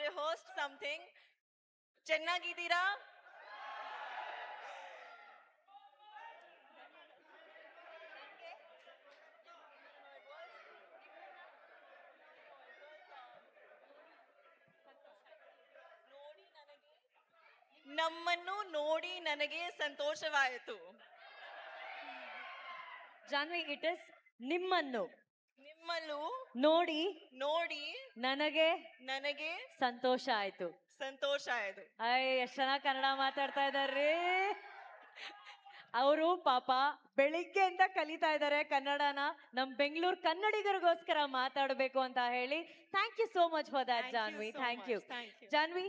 rehearsed something. ಚೆನ್ನಾಗಿದ್ದೀರಾ? ನಮ್ಮನ್ನು ನೋಡಿ ನನಗೆ ಸಂತೋಷವಾಯಿತು. ಜಾನ್ವಿ, ಇಟ್ ಇಸ್ ನಿಮ್ಮನ್ನು ನಿಮ್ಮಲ್ಲೂ ನೋಡಿ ನೋಡಿ ನನಗೆ ನನಗೆ ಸಂತೋಷ ಆಯ್ತು. ಸಂತೋಷ ಆಯ್ತು. ಎಷ್ಟ್ ಚೆನ್ನಾಗಿ ಕನ್ನಡ ಮಾತಾಡ್ತಾ ಇದಾರ್ರಿ. ಅವರು ಪಾಪ ಬೆಳಿಗ್ಗೆಯಿಂದ ಕಲಿತಾ ಇದ್ದಾರೆ ಕನ್ನಡನ. ನಮ್ ಬೆಂಗಳೂರು ಕನ್ನಡಿಗರಿಗೋಸ್ಕರ ಮಾತಾಡಬೇಕು ಅಂತ ಹೇಳಿ. Thank you so much for that, Janvi. Thank you. Janvi,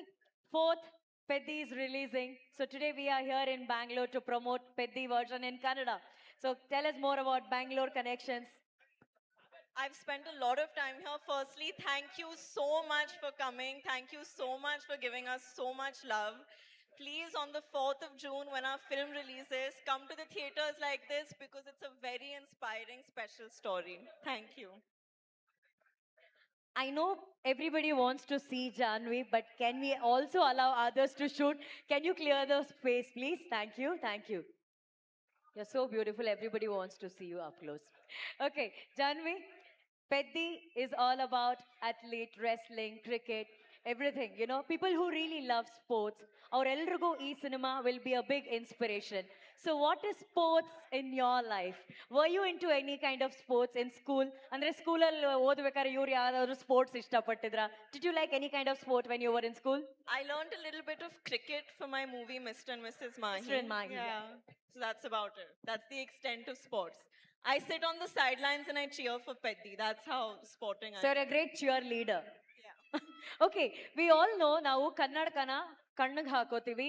4th Peddi is releasing. So today we are here in Bangalore to promote Peddi version in Kannada. So tell us more about Bangalore connections. I've spent a lot of time here. Firstly, thank you so much for coming. Thank you so much for giving us so much love. Please, on the 4th of June, when our film releases, come to the theaters like this because it's a very inspiring, special story. Thank you. I know everybody wants to see Janvi, but can we also allow others to shoot? Can you clear the space, please? Thank you. Thank you. You're so beautiful. Everybody wants to see you up close. Okay, Janvi, Peddi is all about athlete, wrestling, cricket, everything. You know, people who really love sports. Our Elrugo E cinema will be a big inspiration. So, what is sports in your life? Were you into any kind of sports in school? Andre school ಓದ್ಬೇಕಾದ್ರೆ ಇವ್ರು ಯಾವ್ದಾದ್ರು sports ಇಷ್ಟಪಟ್ಟಿದ್ರಾ? Did you like any kind of sport when you were in school? I learned a little bit of cricket for my movie Mr. and Mrs. Mahi. Mr. and Mahi. Yeah. So that's about it. That's the extent of sports. I sit on the sidelines and I cheer for Peddi. That's how sporting I So, am. you're a great cheerleader. Yeah. Okay, we all know ನಾವು ಕನ್ನಡಕನ ಕಣ್ಣಿಗೆ ಹಾಕೋತೀವಿ,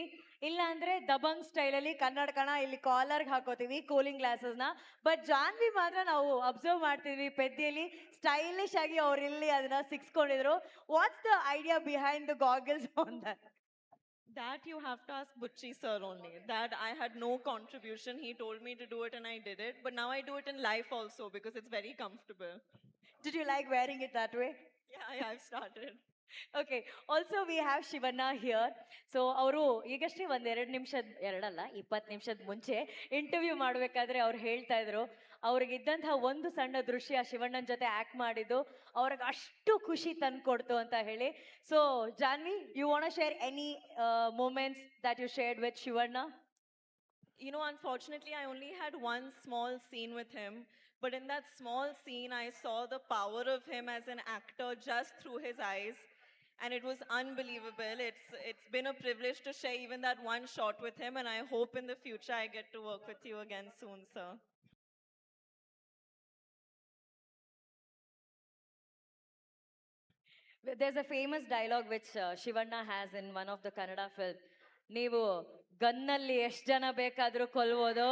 ಇಲ್ಲ ಅಂದ್ರೆ ದಬಂಗ್ ಸ್ಟೈಲಲ್ಲಿ ಕನ್ನಡಕನ ಇಲ್ಲಿ ಕಾಲರ್ಗೆ ಹಾಕೋತೀವಿ, cooling ಗ್ಲಾಸಸ್ನ. But Janhvi ಮಾತ್ರ ನಾವು observe ಮಾಡ್ತಿದ್ವಿ ಪೆದ್ದಿಯಲ್ಲಿ stylish ಆಗಿ ಅವ್ರು ಇಲ್ಲಿ ಅದನ್ನ ಸಿಕ್ಸ್ಕೊಂಡಿದ್ರು. What's the idea behind the goggles on that? That you have to ask Butchi sir only. That I had no contribution. He told me to do it and I did it. But now I do it in life also because it's very comfortable. Did you like wearing it that way? Yeah, I've started. Okay, also we have Shivanna here. So ಅವರು ಈಗಷ್ಟೇ ಒಂದ್ 20 ನಿಮಿಷದ ಮುಂಚೆ interview ಮಾಡ್ಬೇಕಾದ್ರೆ ಅವ್ರು ಹೇಳ್ತಾ ಇದ್ರು ಅವ್ರಿಗಿದ್ದಂತಹ ಒಂದು ಸಣ್ಣ ದೃಶ್ಯ ಶಿವಣ್ಣನ ಜೊತೆ ಆಕ್ಟ್ ಮಾಡಿದ್ದು ಅವ್ರಿಗೆ ಅಷ್ಟು ಖುಷಿ ತಂದ್ಕೊಡ್ತು ಅಂತ ಹೇಳಿ. So Janvi, you want to share any moments that you shared with Shivanna? You know, unfortunately, I only had one small scene with him. But in that small scene, I saw the power of him as an actor just through his eyes. And it was unbelievable. It's been a privilege to share even that one shot with him. And I hope in the future I get to work with you again soon, sir. There's a famous dialogue which Shivanna has in one of the Kannada film. ನೀವು ಗನ್ನಲ್ಲಿ ಎಷ್ಟು ಜನ ಬೇಕಾದರೂ ಕೊಲ್ಬೋದು,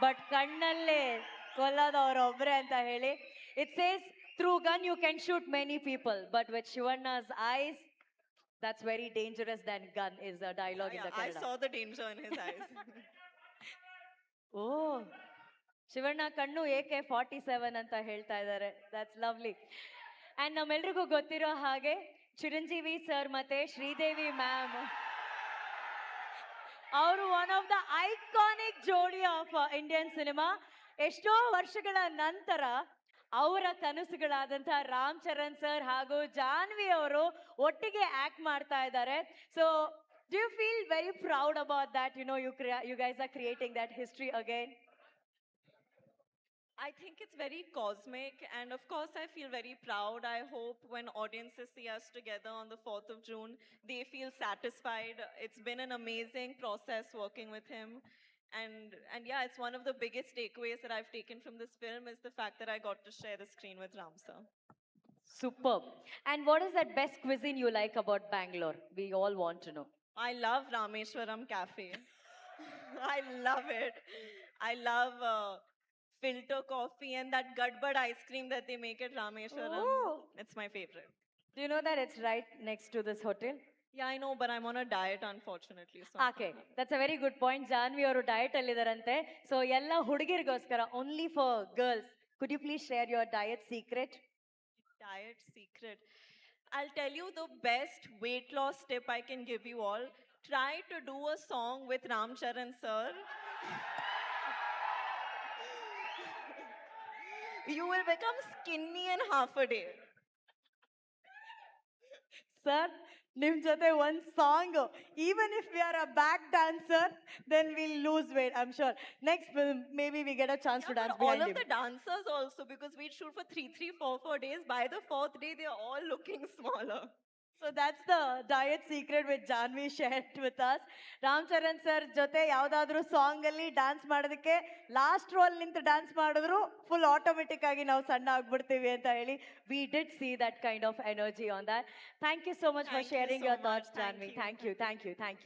but ಕಣ್ಣಲ್ಲಿ ಕೊಲ್ಲೋದು ಅವರೊಬ್ಬರೇ ಅಂತ ಹೇಳಿ. It says through gun you can shoot many people, but with Shivanna's eyes, that's very dangerous than gun is a dialogue in the Kannada. I saw the danger in his eyes. ಓ, ಶಿವಣ್ಣ ಕಣ್ಣು AK-47 ಅಂತ ಹೇಳ್ತಾ ಇದ್ದಾರೆ. That's lovely. And ನಮ್ಮೆಲ್ರಿಗೂ ಗೊತ್ತಿರೋ ಹಾಗೆ Chiranjeevi sir ಮತ್ತೆ Sridevi ma'am ಅವರು one of the iconic ಜೋಡಿ of Indian cinema. ಎಷ್ಟೋ ವರ್ಷಗಳ ನಂತರ ಅವರ ಕನಸುಗಳಾದಂತಹ ರಾಮ್ ಚರಣ್ ಸರ್ ಹಾಗೂ ಜಾನ್ವಿ ಅವರು ಒಟ್ಟಿಗೆ ಆಕ್ಟ್ ಮಾಡ್ತಾ ಇದ್ದಾರೆ. So do you feel very proud about that? You know, you guys are creating that history again. I think it's very cosmic, and of course, I feel very proud. I hope when audiences see us together on the 4th of June, they feel satisfied. It's been an amazing process working with him. And yeah, it's one of the biggest takeaways that I've taken from this film is the fact that I got to share the screen with Ram sir. Superb. And what is that best cuisine you like about Bangalore? We all want to know. I love Rameshwaram Cafe. I love it. I love filter coffee and that Gadbad ice cream that they make at Rameshwaram. Oh. It's my favorite. Do you know that it's right next to this hotel? Yeah, I know, but I'm on a diet, unfortunately. So. Okay, that's a very good point. Janvi ಅವರು diet ಅಲ್ಲಿದಾರಂತೆ. So ಎಲ್ಲ ಹುಡುಗಿರಿಗೋಸ್ಕರ, only for girls, could you please share your diet secret? Diet secret. I'll tell you the best weight loss tip I can give you all. Try to do a song with Ram Charan sir. You will become skinny in half a day. Sir, ನಿಮ್ ಜೊತೆ ಒಂದ್ song even if we are a back dancer, then we'll lose weight, I'm sure. Next, maybe we get a chance Yeah, to but dance all behind of him. the dancers also, because we shoot for 4 days. By the fourth day, they're all looking smaller. So that's the diet secret which Janvi shared with us. Ram Charan sir ಜೊತೆ ಯಾವ್ದಾದ್ರು song ಅಲ್ಲಿ dance ಮಾಡೋದಕ್ಕೆ last row ನಿಂತು dance ಮಾಡಿದ್ರು full automatic ಆಗಿ ನಾವು ಸಣ್ಣ ಆಗ್ಬಿಡ್ತೀವಿ ಅಂತ ಹೇಳಿ we did see that kind of energy on that. Thank you so much for Thank you sharing so your much. Thoughts Thank Janvi. you. Thank you thank you thank you.